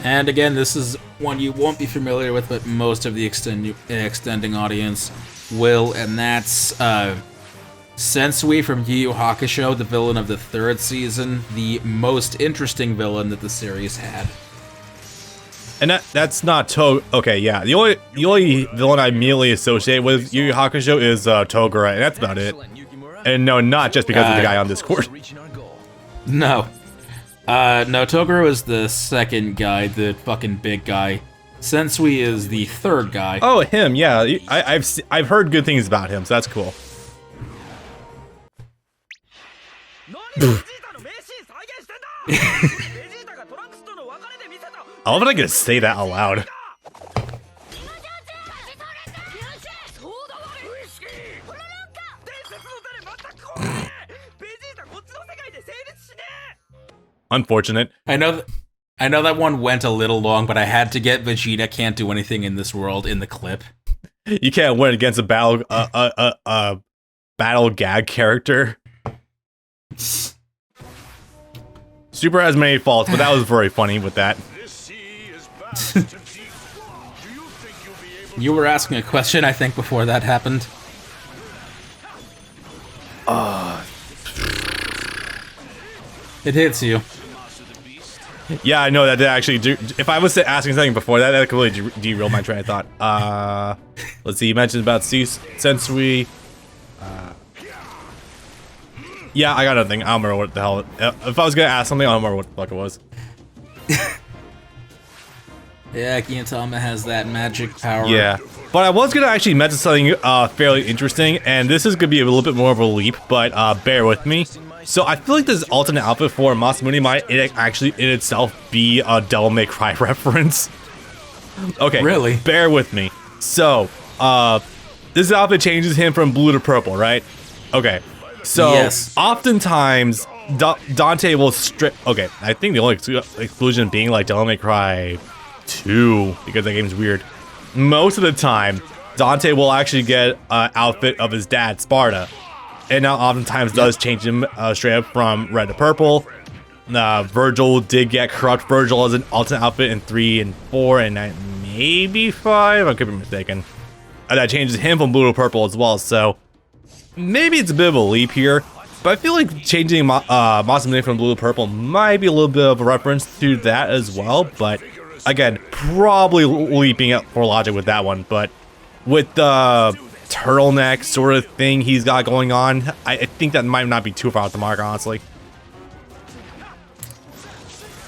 And again, this is one you won't be familiar with, but most of the extending audience will, and that's Sensui from Yu Yu Hakusho, the villain of the 3rd season, the most interesting villain that the series had. And that's not Okay, yeah. The only villain I immediately associate with Yu Yu Hakusho is Togura, and that's about it. And no, not just because of the guy on Discord. No. No, Toguro is the 2nd guy, the fucking big guy. Sensui is the 3rd guy. Oh, him, yeah. I've heard good things about him, so that's cool. I love that I can say that out loud. Unfortunate. I know that one went a little long, but I had to get Vegeta can't do anything in this world in the clip. You can't win against a battle gag character. Super has many faults, but that was very funny with that. You were asking a question, I think, before that happened. It hits you. Yeah, I know that did actually do. If I was asking something before that, that could really derail my train of thought. Let's see, you mentioned about Sensui. Yeah, I got nothing. I don't remember what the hell. If I was gonna ask something, I don't remember what the fuck it was. Yeah, Gintama has that magic power. Yeah, but I was gonna actually mention something fairly interesting, and this is gonna be a little bit more of a leap, but bear with me. So I feel like this alternate outfit for Masamune might actually in itself be a Devil May Cry reference. Okay, really? Bear with me. So, this outfit changes him from blue to purple, right? Okay. So, yes. Oftentimes, Dante will strip. Okay, I think the only exclusion being like Devil May Cry 2, because that game's weird. Most of the time, Dante will actually get an outfit of his dad, Sparta. And now oftentimes does change him straight up from red to purple. Virgil did get Corrupt Virgil as an alternate outfit in 3 and 4 and maybe 5. I could be mistaken. That changes him from blue to purple as well. So maybe it's a bit of a leap here. But I feel like changing Masamune from blue to purple might be a little bit of a reference to that as well. But again, probably leaping up for logic with that one. But with the turtleneck sort of thing he's got going on, I think that might not be too far off the mark, honestly.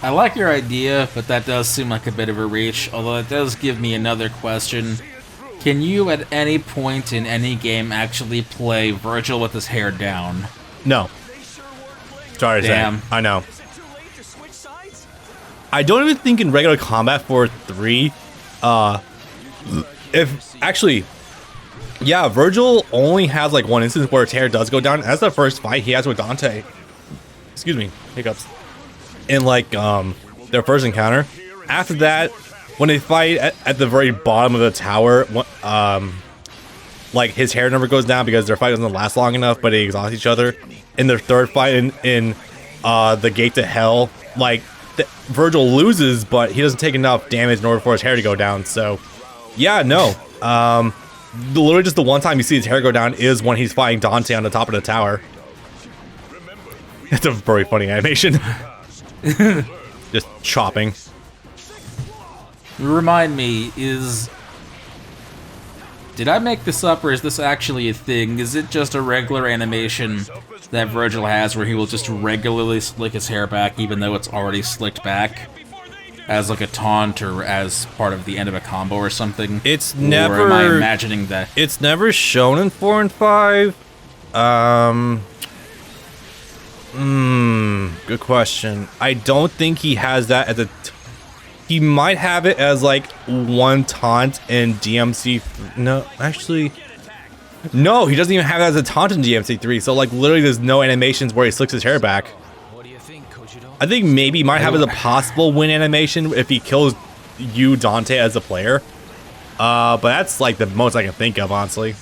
I like your idea, but that does seem like a bit of a reach, although it does give me another question. Can you at any point in any game actually play Virgil with his hair down? No. Sorry to Damn. say. I know. I don't even think in regular combat for 3, if actually, yeah, Virgil only has like one instance where his hair does go down. That's the first fight he has with Dante. Excuse me, hiccups. In like their first encounter. After that, when they fight at the very bottom of the tower, like his hair never goes down because their fight doesn't last long enough, but they exhaust each other. In their third fight in the Gate to Hell, like Virgil loses, but he doesn't take enough damage in order for his hair to go down. So, yeah, no. Literally just the one time you see his hair go down is when he's fighting Dante on the top of the tower. It's a very funny animation. Just chopping. Remind me, did I make this up, or is this actually a thing? Is it just a regular animation that Virgil has where he will just regularly slick his hair back even though it's already slicked back? As like a taunt or as part of the end of a combo or something? It's or never... am I imagining that? It's never shown in 4 and 5. Good question. I don't think he has that at the... He might have it as like one taunt in DMC... No, actually... No, he doesn't even have it as a taunt in DMC3. So like literally there's no animations where he slicks his hair back. I think maybe he might have it as a possible win animation if he kills you, Dante, as a player. But that's like the most I can think of, honestly.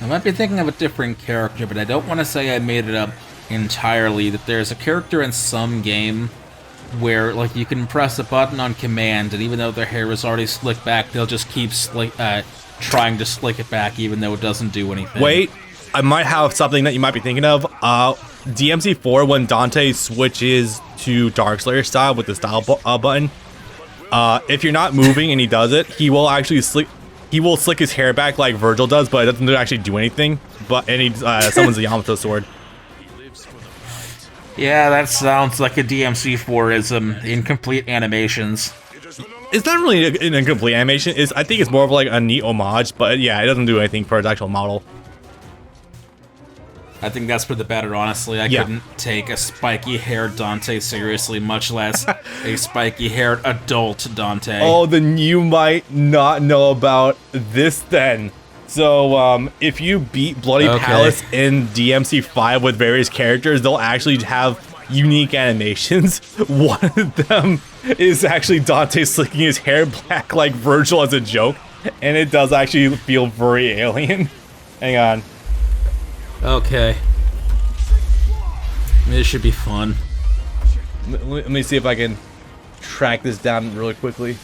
I might be thinking of a different character, but I don't want to say I made it up entirely. That there's a character in some game where like you can press a button on command, and even though their hair is already slicked back, they'll just keep trying to slick it back, even though it doesn't do anything. Wait, I might have something that you might be thinking of. DMC4, when Dante switches to Darkslayer style with the style button, if you're not moving and he does it, he will actually slick his hair back like Virgil does, but it doesn't actually do anything. And he summons the Yamato sword. Yeah, that sounds like a DMC4ism. Incomplete animations. It's not really an incomplete animation. I think it's more of like a neat homage, but yeah, it doesn't do anything for its actual model. I think that's for the better, honestly. I couldn't take a spiky-haired Dante seriously, much less a spiky-haired adult Dante. Oh, then you might not know about this then. So, if you beat Bloody Palace in DMC5 with various characters, they'll actually have unique animations. One of them is actually Dante slicking his hair black like Virgil as a joke, and it does actually feel very alien. Hang on. Okay. This should be fun. Let me see if I can track this down really quickly.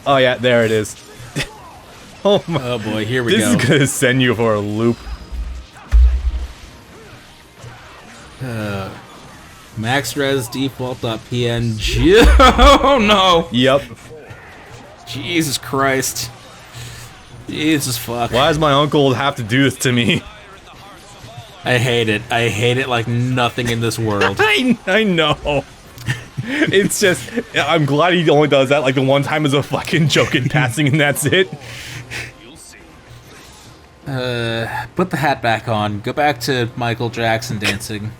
Oh yeah, there it is. Oh my. Oh boy, here we go. This is gonna send you for a loop. Max res default.png. Oh no! Yep. Jesus Christ. Jesus fuck. Why does my uncle have to do this to me? I hate it. I hate it like nothing in this world. I know. It's just, I'm glad he only does that like the one time as a fucking joke in passing, and that's it. Put the hat back on. Go back to Michael Jackson dancing.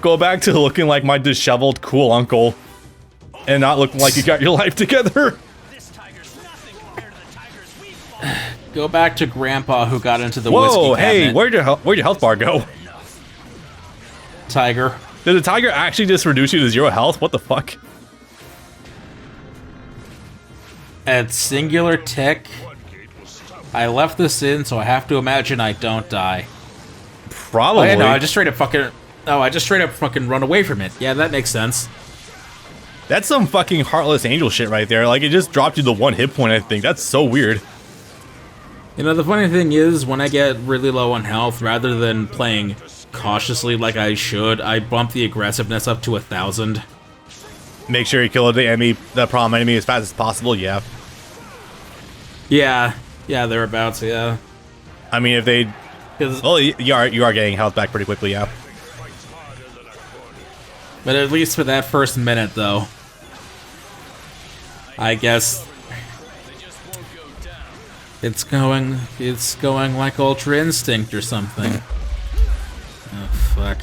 Go back to looking like my disheveled cool uncle, and not looking like you got your life together. Go back to Grandpa who got into the Whoa, whiskey cabinet. hey, where'd your health bar go? Tiger. Did the tiger actually just reduce you to 0 health? What the fuck? At singular tick, I left this in, so I have to imagine I don't die. Probably. Oh, yeah, no, I just straight up fucking run away from it. Yeah, that makes sense. That's some fucking heartless angel shit right there. Like, it just dropped you the 1 hit point, I think. That's so weird. You know, the funny thing is, when I get really low on health, rather than playing cautiously like I should, I bump the aggressiveness up to 1,000. Make sure you kill the problem enemy as fast as possible, yeah. Yeah, thereabouts, yeah. I mean, if they... Well, you are getting health back pretty quickly, yeah. But at least for that first minute, though, I guess it's going like Ultra Instinct or something. Oh, fuck.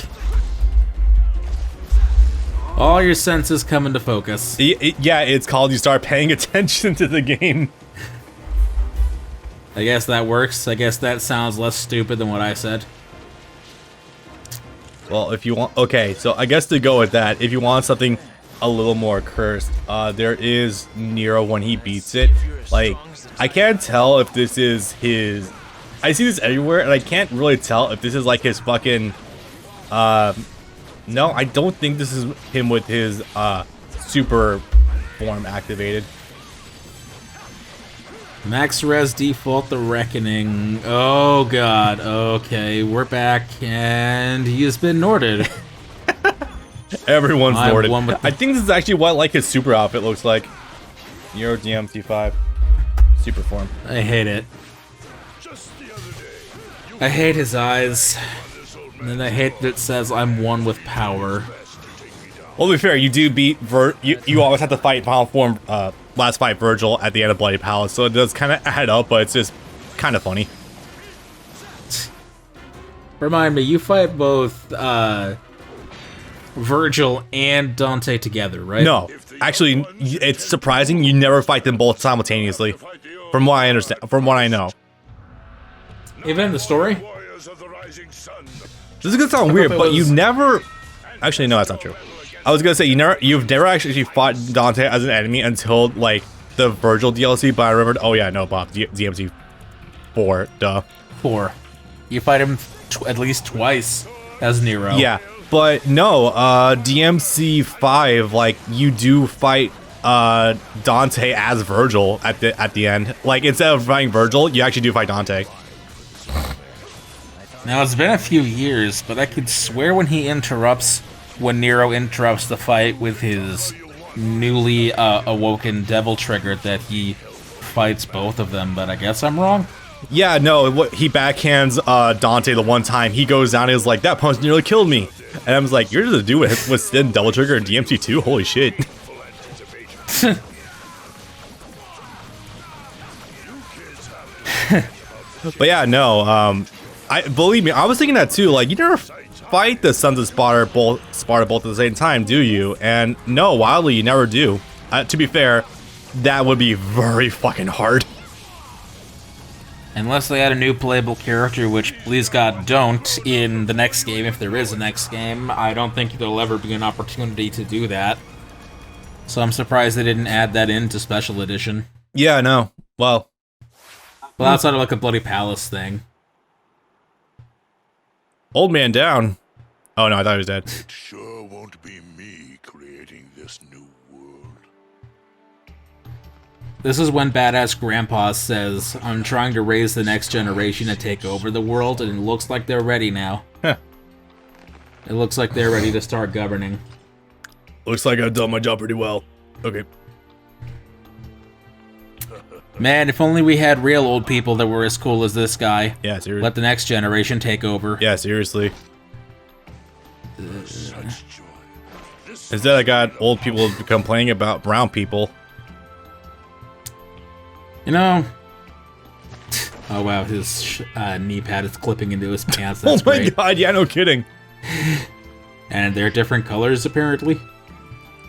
All your senses come into focus. Yeah, it's called you start paying attention to the game. I guess that works. I guess that sounds less stupid than what I said. Well, if you want... Okay, so I guess to go with that, if you want something a little more cursed, there is Nero when he beats it. Like, I can't tell if this is his... I see this everywhere, and I can't really tell if this is like his fucking... No, I don't think this is him with his super form activated. Max res default the reckoning. Oh god. Okay, we're back, and he has been Norded. Everyone's Norded. I think this is actually what like his super outfit looks like. Euro DMT5 super form. I hate it. I hate his eyes. And I hate that it says I'm one with power. Well, to be fair, you do beat you always have to fight final form last fight Virgil at the end of Bloody Palace, so it does kind of add up, but it's just kind of funny. Remind me, you fight both Virgil and Dante together, right? No, actually, it's surprising you never fight them both simultaneously. From what I understand, from what I know. Even in the story? This is gonna sound weird, but you never... Actually, no, that's not true. I was gonna say, you've never actually fought Dante as an enemy until, like, the Virgil DLC, but I remembered... Oh, yeah, no, Bob. DMC 4, duh. 4. You fight him at least twice as Nero. Yeah. But no, DMC 5, like you do fight Dante as Virgil at the end. Like instead of fighting Virgil, you actually do fight Dante. Now it's been a few years, but I could swear when Nero interrupts the fight with his newly awoken devil trigger that he fights both of them, but I guess I'm wrong. Yeah, no, he backhands Dante the one time. He goes down and is like, that punch nearly killed me. And I was like, you're just a dude with Sin Double Trigger and DMC2? Holy shit. But yeah, no, believe me, I was thinking that too. Like, you never fight the Sons of Sparta both at the same time, do you? And no, wildly, you never do. To be fair, that would be very fucking hard. Unless they add a new playable character, which please God don't, in the next game, if there is a next game, I don't think there'll ever be an opportunity to do that. So I'm surprised they didn't add that into Special Edition. Yeah, no. Well, outside of like a bloody palace thing. Old man down. Oh no, I thought he was dead. It sure won't be me creating this new world. This is when Badass Grandpa says, I'm trying to raise the next generation to take over the world, and it looks like they're ready now. Huh. It looks like they're ready to start governing. Looks like I've done my job pretty well. Okay. Man, if only we had real old people that were as cool as this guy. Yeah, seriously. Let the next generation take over. Yeah, seriously. Instead, I got old people complaining about brown people. You know... Oh wow, his knee pad is clipping into his pants. Oh That's my great. god, yeah, no kidding. And they're different colors, apparently.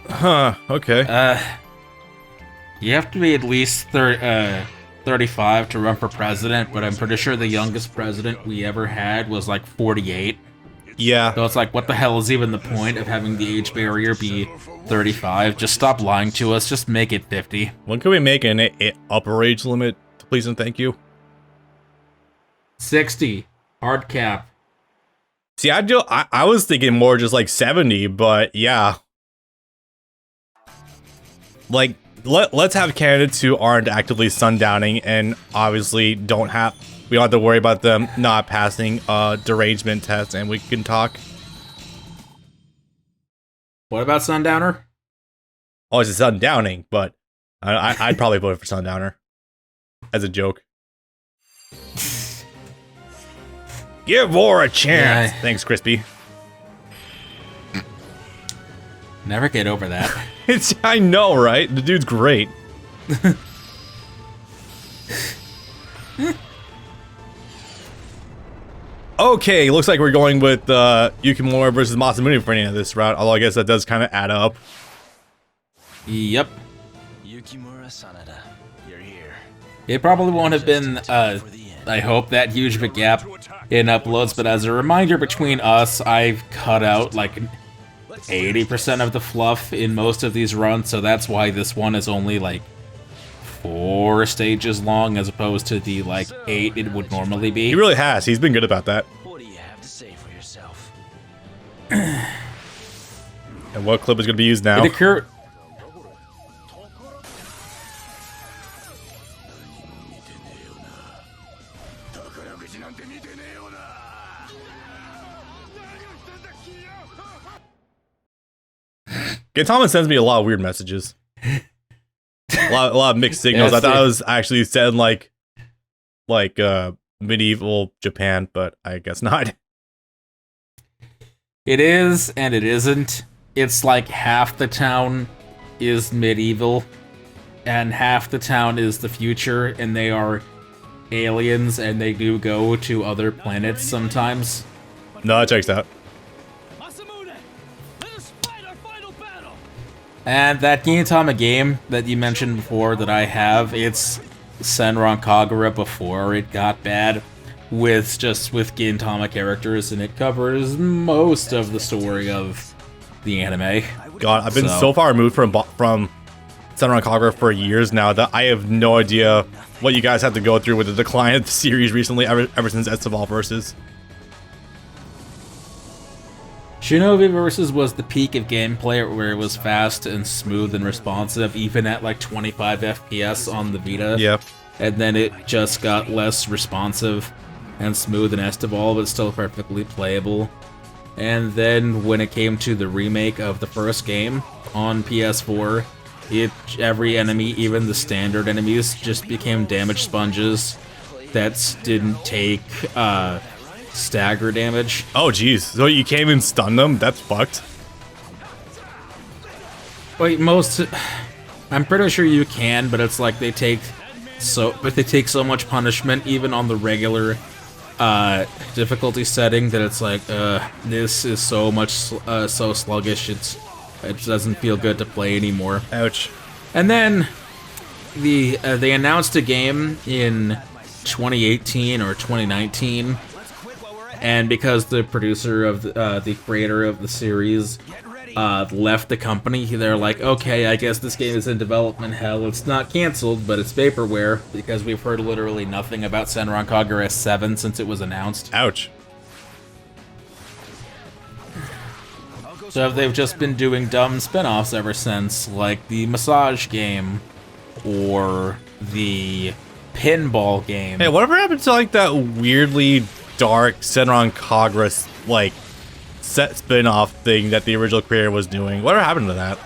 Huh, okay. You have to be at least 35 to run for president, but I'm pretty sure the youngest president we ever had was like 48. Yeah. So it's like, what the hell is even the point of having the age barrier be 35? Just stop lying to us, just make it 50. When can we make an upper age limit, please and thank you? 60. Hard cap. See, I was thinking more just like 70, but yeah. Like, let's have candidates who aren't actively sundowning and obviously we don't have to worry about them not passing derangement tests, and we can talk. What about Sundowner? Oh, it's a sundowning, but I'd probably vote for Sundowner as a joke. Give Vor a chance. Yeah. Thanks, Crispy. Never get over that. I know, right? The dude's great. Okay, looks like we're going with Yukimura versus Masamune for any of this route, although I guess that does kind of add up. Yep. Yukimura Sanada, you're here. It probably won't have been, I hope, that huge of a gap in uploads, but as a reminder between us, I've cut out like 80% of the fluff in most of these runs, so that's why this one is only like 4 stages long as opposed to the like 8 it would normally be. He really has. He's been good about that. What do you have to say for yourself? And what clip is going to be used now? It occurred. Gintama sends me a lot of weird messages. a lot of mixed signals. Yeah, I thought I was actually said like medieval Japan, but I guess not. It is, and it isn't. It's like half the town is medieval, and half the town is the future, and they are aliens, and they do go to other planets sometimes. No, that checks out. Masamune, let us fight our final battle. And that Gintama game that you mentioned before that I have, it's Senran Kagura before it got bad, with Gintama characters, and it covers most of the story of the anime. God, I've been so far removed from Senran Kagura for years now that I have no idea what you guys have to go through with the decline of the series recently, ever since Estival versus. Shinobi Versus was the peak of gameplay where it was fast and smooth and responsive, even at like 25 FPS on the Vita. Yep. And then it just got less responsive and smooth in Estival, but still perfectly playable. And then when it came to the remake of the first game on PS4, every enemy, even the standard enemies, just became damage sponges that didn't take stagger damage. Oh, geez. So you can't even stun them? That's fucked. Wait, I'm pretty sure you can, but it's like they take so much punishment even on the regular difficulty setting that it's like this is so much so sluggish. It doesn't feel good to play anymore. Ouch. And then they announced a game in 2018 or 2019. And because the producer of the creator of the series left the company, they're like, okay, I guess this game is in development hell. It's not canceled, but it's vaporware, because we've heard literally nothing about Senran Kagura 7 since it was announced. Ouch. So they've just been doing dumb spin-offs ever since, like the massage game, or the pinball game. Hey, whatever happened to like that weirdly dark Senran Kagura like set spin-off thing that the original creator was doing? Whatever happened to that?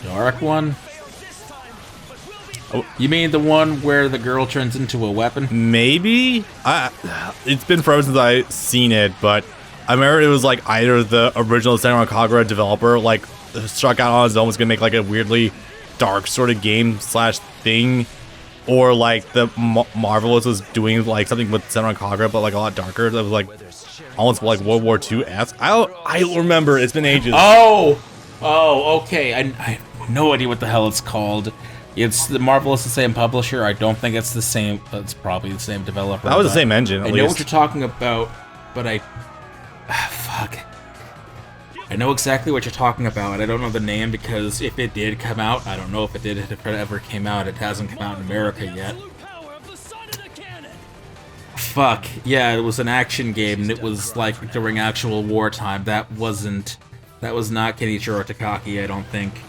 Dark one? Oh. You mean the one where the girl turns into a weapon? Maybe? It's been forever since I've seen it, but I remember it was like either the original Senran Kagura developer like struck out on his own, was gonna make like a weirdly dark sort of game slash thing, or like the Marvelous was doing like something with Senran Kagura, but like a lot darker. That was like almost like World War II-esque. I don't remember. It's been ages. Oh, okay. I have no idea what the hell it's called. It's the Marvelous, the same publisher. I don't think it's the same. It's probably the same developer. That was the same engine. I know what you're talking about, but fuck. I know exactly what you're talking about. I don't know the name because if it did come out, I don't know if it ever came out. It hasn't come out in America yet. Fuck. Yeah, it was an action game, and it was like during actual wartime. That was not Kenichiro Takaki, I don't think.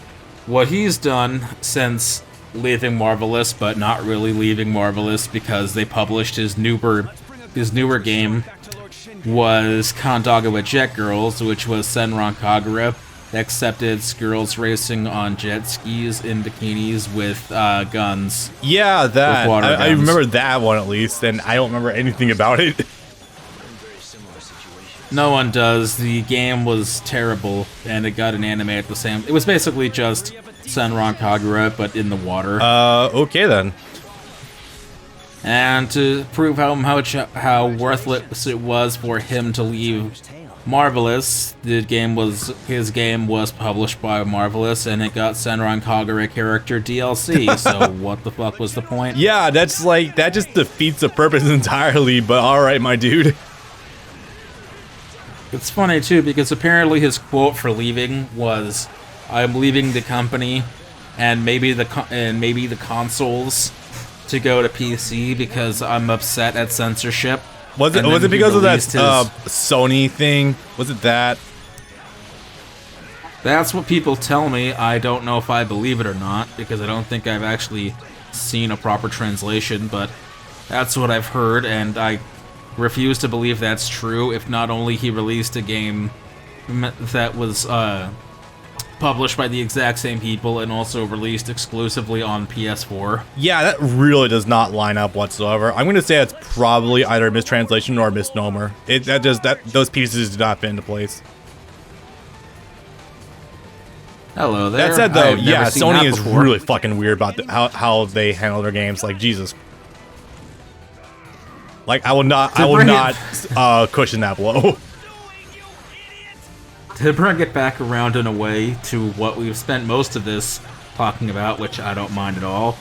What he's done since leaving Marvelous, but not really leaving Marvelous because they published his newer game, was Kandagawa Jet Girls, which was Senran Kagura, except it's girls racing on jet skis in bikinis with guns. Yeah, that. With water I guns. remember that one at least, and I don't remember anything about it. No one does. The game was terrible, and it got an anime at the same. It was basically just Senran Kagura, but in the water. Okay then. And to prove how worthless it was for him to leave Marvelous, his game was published by Marvelous, and it got Senran Kagura character DLC. So what the fuck was the point? Yeah, that's like that just defeats the purpose entirely. But all right, my dude. It's funny too because apparently his quote for leaving was, "I'm leaving the company, and maybe the consoles to go to PC because I'm upset at censorship." Was it because of that Sony thing? Was it that? That's what people tell me. I don't know if I believe it or not because I don't think I've actually seen a proper translation, but that's what I've heard, and I refuse to believe that's true. If not only he released a game that was published by the exact same people and also released exclusively on PS4. Yeah, that really does not line up whatsoever. I'm gonna say it's probably either a mistranslation or a misnomer. Those pieces do not fit into place. Hello there. That said, though, I've never yeah, seen Sony that is before. really fucking weird about how they handle their games. Like Jesus. Like I will not cushion that blow. To bring it back around in a way to what we've spent most of this talking about, which I don't mind at all.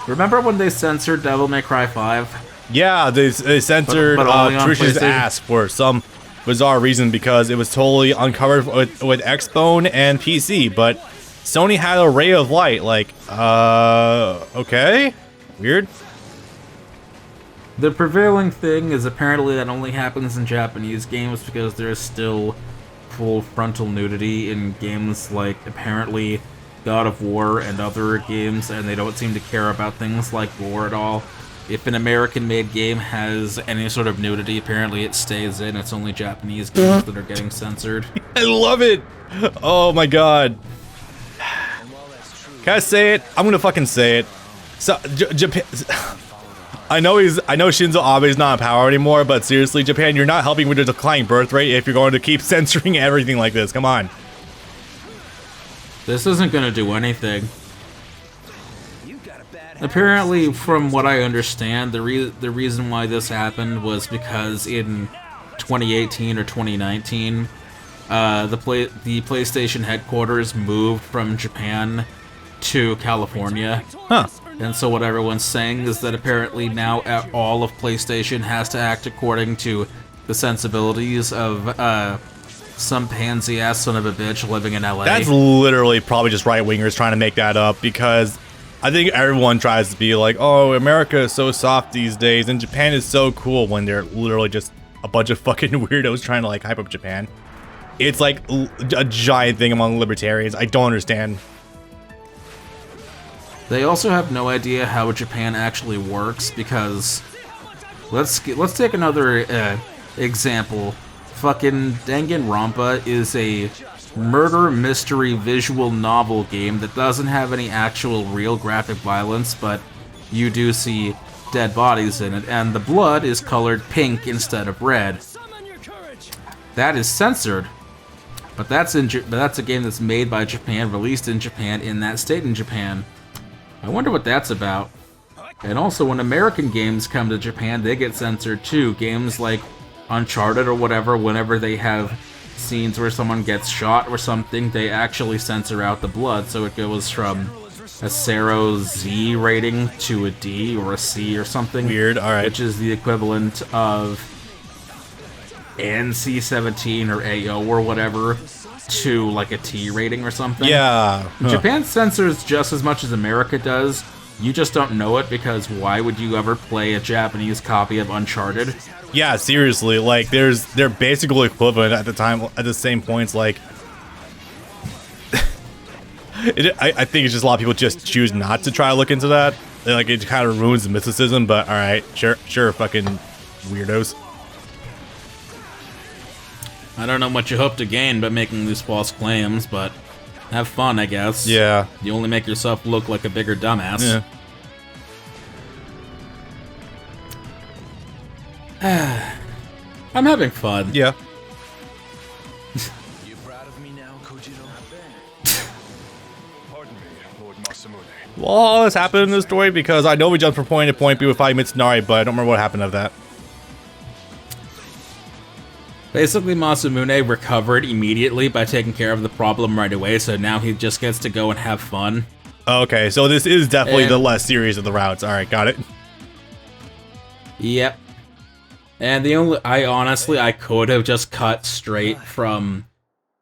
Remember when they censored Devil May Cry 5? Yeah, they censored But only on Trish's PlayStation? ass for some bizarre reason because it was totally uncovered with Xbone and PC, but Sony had a ray of light. Like, okay, weird. The prevailing thing is apparently that only happens in Japanese games because there's still full frontal nudity in games like apparently God of War and other games, and they don't seem to care about things like gore at all. If an American-made game has any sort of nudity, apparently it stays in. It's only Japanese games that are getting censored. I love it. Oh my god. Can I say it? I'm gonna fucking say it. So Japan. I know Shinzo Abe's not in power anymore, but seriously, Japan, you're not helping with the declining birth rate if you're going to keep censoring everything like this. Come on. This isn't gonna do anything. Apparently, from what I understand, the reason why this happened was because in 2018 or 2019, the PlayStation headquarters moved from Japan to California. Huh. And so what everyone's saying is that apparently now all of PlayStation has to act according to the sensibilities of some pansy-ass son of a bitch living in LA. That's literally probably just right-wingers trying to make that up, because I think everyone tries to be like, oh, America is so soft these days, and Japan is so cool, when they're literally just a bunch of fucking weirdos trying to like hype up Japan. It's like a giant thing among libertarians. I don't understand. They also have no idea how Japan actually works, because let's take another example. Fucking Danganronpa is a murder mystery visual novel game that doesn't have any actual real graphic violence, but you do see dead bodies in it, and the blood is colored pink instead of red. That is censored, but that's a game that's made by Japan, released in Japan, in that state in Japan. I wonder what that's about. And also, when American games come to Japan, they get censored too. Games like Uncharted or whatever, whenever they have scenes where someone gets shot or something, they actually censor out the blood, so it goes from a Sero Z rating to a D or a C or something. Weird, alright. Which is the equivalent of NC-17 or AO or whatever to like a T rating or something. Yeah. Huh. Japan censors just as much as America does. You just don't know it, because why would you ever play a Japanese copy of Uncharted? Yeah, seriously, like they're basically equivalent at the same points. Like, I think it's just a lot of people just choose not to try to look into that. Like, it kind of ruins the mysticism. But all right, sure, fucking weirdos. I don't know what you hope to gain by making these false claims, but have fun, I guess. Yeah. You only make yourself look like a bigger dumbass. Yeah. I'm having fun. Yeah. You proud of me now, Kojiro? Pardon me, Lord Masamune. Well, all this happened in this story because I know we jumped from point A to point B with fighting Mitsunari, but I don't remember what happened of that. Basically, Masamune recovered immediately by taking care of the problem right away, so now he just gets to go and have fun. Okay, so this is definitely the less serious of the routes. All right, got it. Yep. And I could have just cut straight from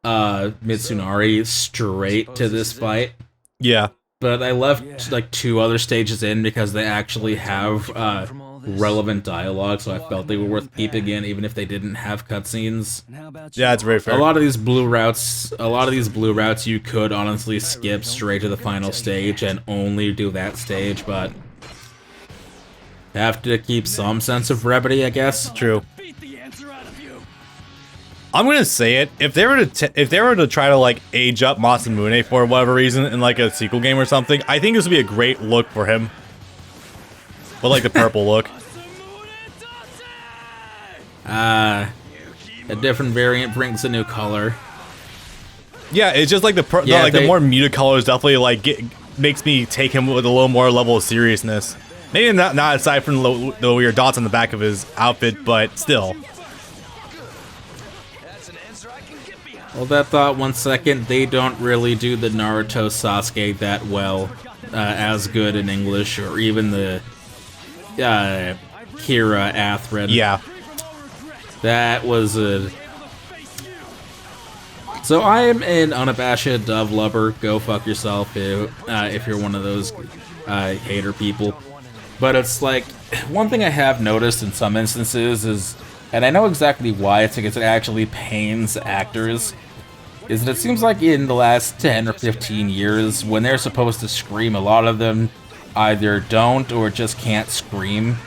Mitsunari straight to this fight. Yeah. But I left like 2 other stages in because they actually have relevant dialogue, so I felt they were worth keeping in, even if they didn't have cutscenes. Yeah, it's very fair. A lot of these blue routes, you could honestly skip straight to the final stage and only do that stage, but have to keep some sense of brevity, I guess. True. Beat the answer out of you. I'm gonna say it. If they were to try to like age up Masamune for whatever reason in like a sequel game or something, I think this would be a great look for him. But like the purple look. A different variant brings a new color. Yeah, it's just like the more muted colors definitely like makes me take him with a little more level of seriousness. Maybe not aside from the weird dots on the back of his outfit, but still. Hold that thought 1 second. They don't really do the Naruto Sasuke that well, as good in English, or even the Kira Athrin. Yeah. That was a... So I am an unabashed Dove lover. Go fuck yourself if you're one of those hater people. But it's like, one thing I have noticed in some instances is, and I know exactly why, it's because it actually pains actors, is that it seems like in the last 10 or 15 years, when they're supposed to scream, a lot of them either don't or just can't scream.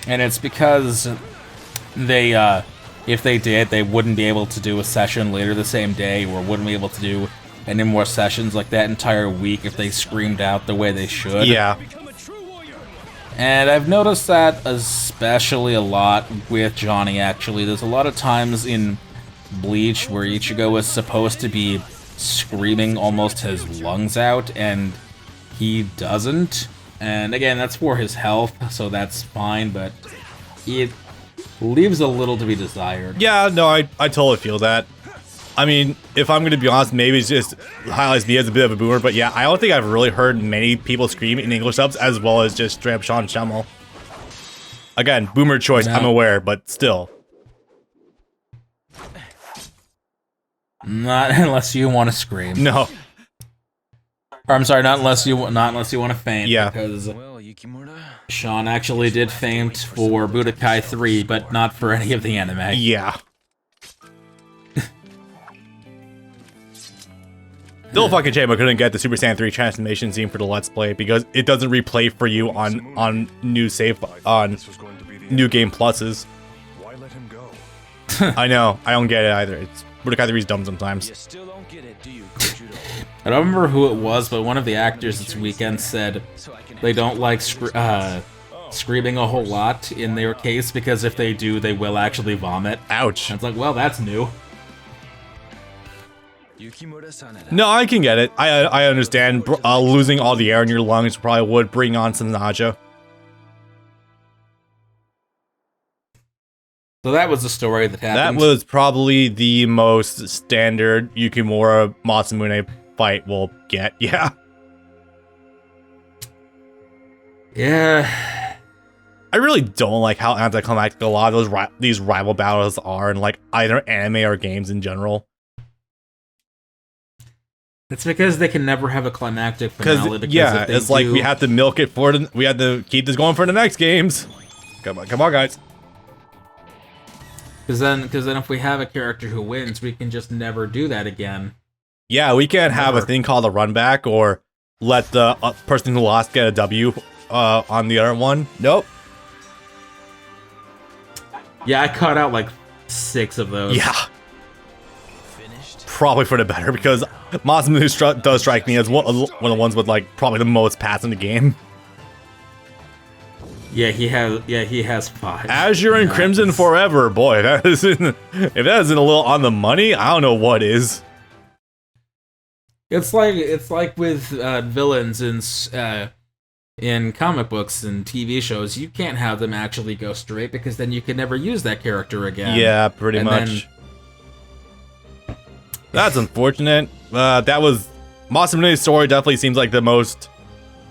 And it's because they, if they did, they wouldn't be able to do a session later the same day, or wouldn't be able to do any more sessions like that entire week if they screamed out the way they should. Yeah. And I've noticed that especially a lot with Johnny, actually. There's a lot of times in Bleach where Ichigo is supposed to be screaming almost his lungs out, and he doesn't. And again, that's for his health, so that's fine, but it leaves a little to be desired. Yeah, no, I totally feel that. I mean, if I'm going to be honest, maybe it's just highlights me as a bit of a boomer, but yeah, I don't think I've really heard many people scream in English subs as well as just straight up Sean Schemmel. Again, boomer choice, No. I'm aware, but still. Not unless you want to scream. No. Or I'm sorry, not unless you want to faint. Yeah. Because Well, Yukimura. Sean actually did faint for Budokai 3, but not for any of the anime. Yeah. Still fucking shame I couldn't get the Super Saiyan 3 transformation scene for the Let's Play because it doesn't replay for you on new save on new game pluses. Why let him go? I know, I don't get it either. It's Budokai 3 is dumb sometimes. You still don't get it, do you, Gojudo? I don't remember who it was, but one of the actors this weekend said So I can they don't like screaming a whole lot in their case because if they do, they will actually vomit. Ouch. And it's like, well, that's new. Yukimura-sanada. No, I can get it. I understand. Losing all the air in your lungs probably would bring on some nausea. So that was the story that That happened. was probably the most standard Yukimura Masamune fight we'll get. Yeah. Yeah. I really don't like how anticlimactic a lot of these rival battles are in like either anime or games in general. It's because they can never have a climactic finale. Because yeah, if they it's like do- we have to milk it for we have to keep this going for the next games. Come on, guys. Because then if we have a character who wins, we can just never do that again. Yeah, we can't have a Never. thing called a run back or let the person who lost get a W on the other one. Nope. Yeah, I cut out like 6 of those. Yeah, Finished? probably for the better because Masamune does strike me as one of the ones with like probably the most pass in the game. Yeah, he has 5. Azure and Crimson Forever, boy, that isn't if that isn't a little on the money, I don't know what is. It's like with villains in comic books and TV shows. You can't have them actually go straight because then you can never use that character again. Yeah, pretty And much. That's unfortunate. That was Masamune's story. Definitely seems like the most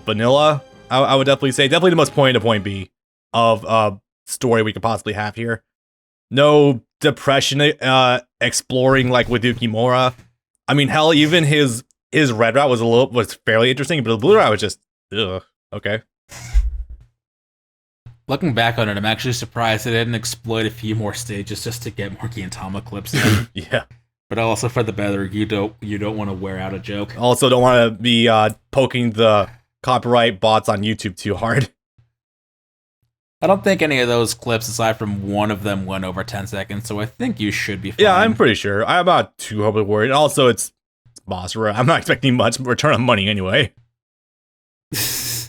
vanilla. I would definitely say definitely the most point A to point B of story we could possibly have here. No depression exploring like with Yukimura. I mean, hell, even his red route was fairly interesting, but the blue route was just ugh. Okay. Looking back on it, I'm actually surprised they didn't exploit a few more stages just to get more Gintama clips in. Yeah. But also for the better, you don't want to wear out a joke. Also, don't want to be poking the copyright bots on YouTube too hard. I don't think any of those clips, aside from one of them, went over 10 seconds, so I think you should be fine. Yeah, I'm pretty sure. I'm not too overly worried. Also, it's Basara. I'm not expecting much return on money anyway.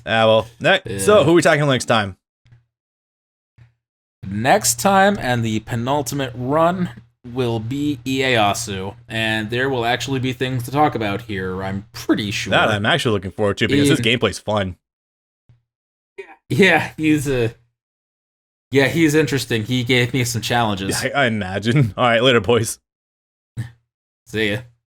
Well, next. Yeah. So, who are we tackling next time? Next time, and the penultimate run, will be Ieyasu, and there will actually be things to talk about here, I'm pretty sure. That I'm actually looking forward to because his gameplay's fun. Yeah, he's interesting. He gave me some challenges. Yeah, I imagine. All right, later, boys. See ya.